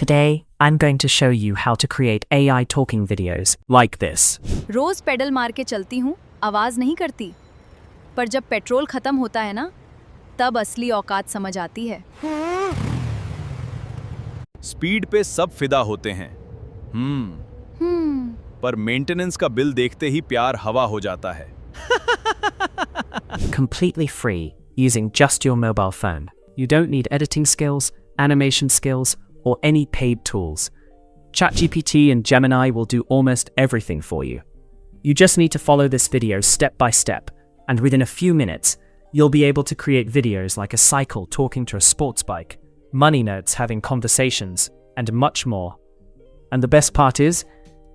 Today, I'm going to show you how to create AI talking videos like this. रोज पेडल मार के चलती हूँ, आवाज नहीं करती, पर जब पेट्रोल खत्म होता है ना, तब असली औकात समझ आती है। स्पीड पे सब फिदा होते हैं। पर मेंटेनेंस का बिल देखते ही प्यार हवा हो जाता है। Completely free, using just your mobile phone. You don't need editing skills, animation skills, or any paid tools. ChatGPT and Gemini will do almost everything for you. You just need to follow this video step by step, and within a few minutes, you'll be able to create videos like a cycle talking to a sports bike, money notes having conversations, and much more. And the best part is,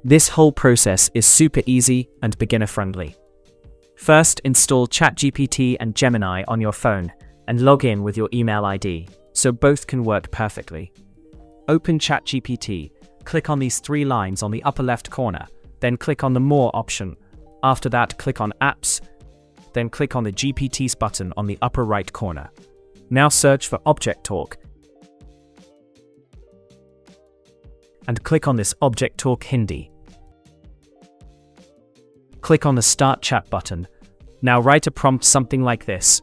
this whole process is super easy and beginner-friendly. First, install ChatGPT and Gemini on your phone and log in with your email ID, so both can work perfectly. Open ChatGPT, click on these three lines on the upper left corner, then click on the More option. After that, click on Apps, then click on the GPT's button on the upper right corner. Now search for Object Talk, and click on this Object Talk Hindi. Click on the Start Chat button. Now write a prompt something like this.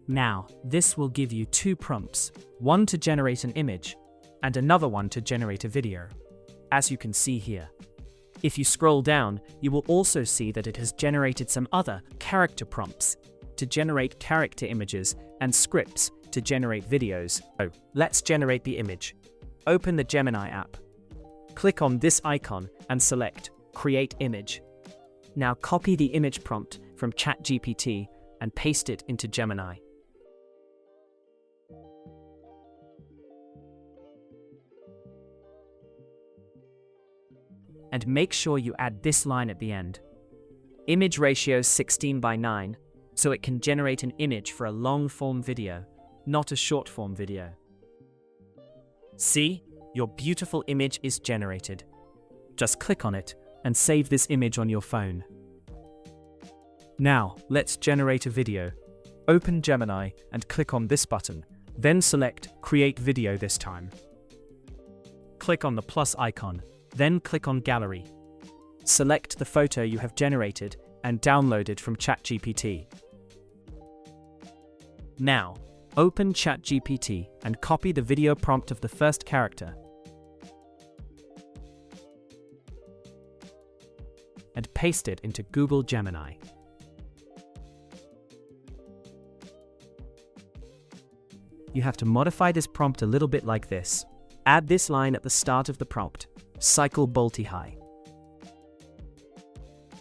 Now, this will give you two prompts, one to generate an image, and another one to generate a video, as you can see here. If you scroll down, you will also see that it has generated some other character prompts to generate character images and scripts to generate videos. So, let's generate the image. Open the Gemini app. Click on this icon and select Create Image. Now copy the image prompt from ChatGPT and paste it into Gemini. And make sure you add this line at the end. Image ratio 16:9, so it can generate an image for a long-form video, not a short-form video. See, your beautiful image is generated. Just click on it and save this image on your phone. Now, let's generate a video. Open Gemini and click on this button, then select Create Video this time. Click on the plus icon, then click on Gallery. Select the photo you have generated and downloaded from ChatGPT. Now, open ChatGPT and copy the video prompt of the first character and paste it into Google Gemini. You have to modify this prompt a little bit like this. Add this line at the start of the prompt, cycle bolty high.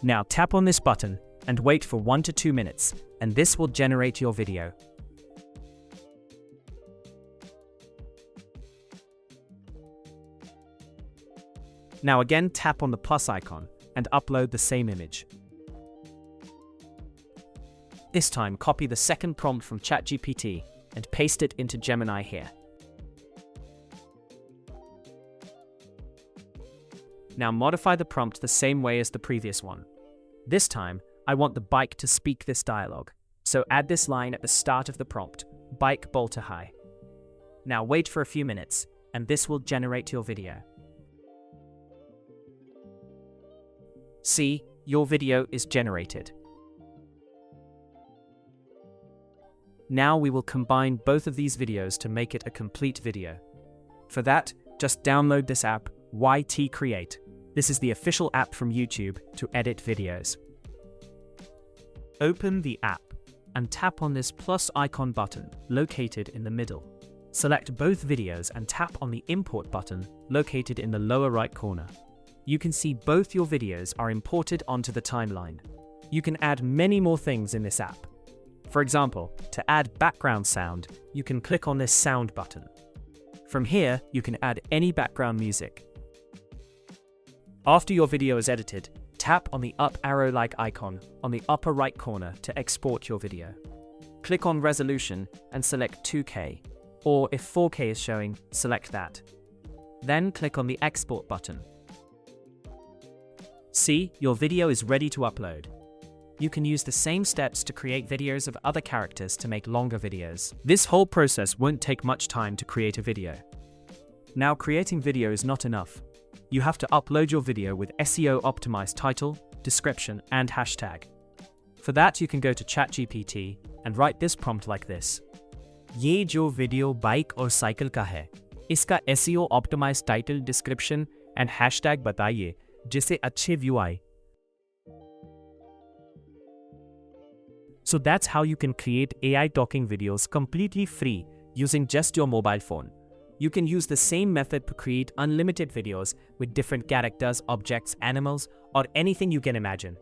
Now tap on this button and wait for 1 to 2 minutes, and this will generate your video. Now again tap on the plus icon and upload the same image. This time copy the second prompt from ChatGPT and paste it into Gemini here. Now modify the prompt the same way as the previous one. This time, I want the bike to speak this dialogue, so add this line at the start of the prompt, bike bolter high. Now wait for a few minutes, and this will generate your video. See, your video is generated. Now we will combine both of these videos to make it a complete video. For that, just download this app, YT Create. This is the official app from YouTube to edit videos. Open the app and tap on this plus icon button located in the middle. Select both videos and tap on the import button located in the lower right corner. You can see both your videos are imported onto the timeline. You can add many more things in this app. For example, to add background sound, you can click on this sound button. From here, you can add any background music. After your video is edited, tap on the up arrow-like icon on the upper right corner to export your video. Click on Resolution and select 2K, or if 4K is showing, select that. Then click on the Export button. See, your video is ready to upload. You can use the same steps to create videos of other characters to make longer videos. This whole process won't take much time to create a video. Now, creating video is not enough. You have to upload your video with SEO optimized title, description, and hashtag. For that, you can go to ChatGPT and write this prompt like this. ये जो video bike और cycle का है, इसका SEO optimized title, description and hashtag बताइए जिससे अच्छे view आए. So that's how you can create AI talking videos completely free using just your mobile phone. You can use the same method to create unlimited videos with different characters, objects, animals, or anything you can imagine.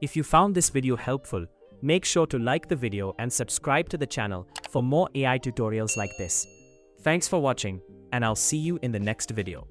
If you found this video helpful, make sure to like the video and subscribe to the channel for more AI tutorials like this. Thanks for watching, and I'll see you in the next video.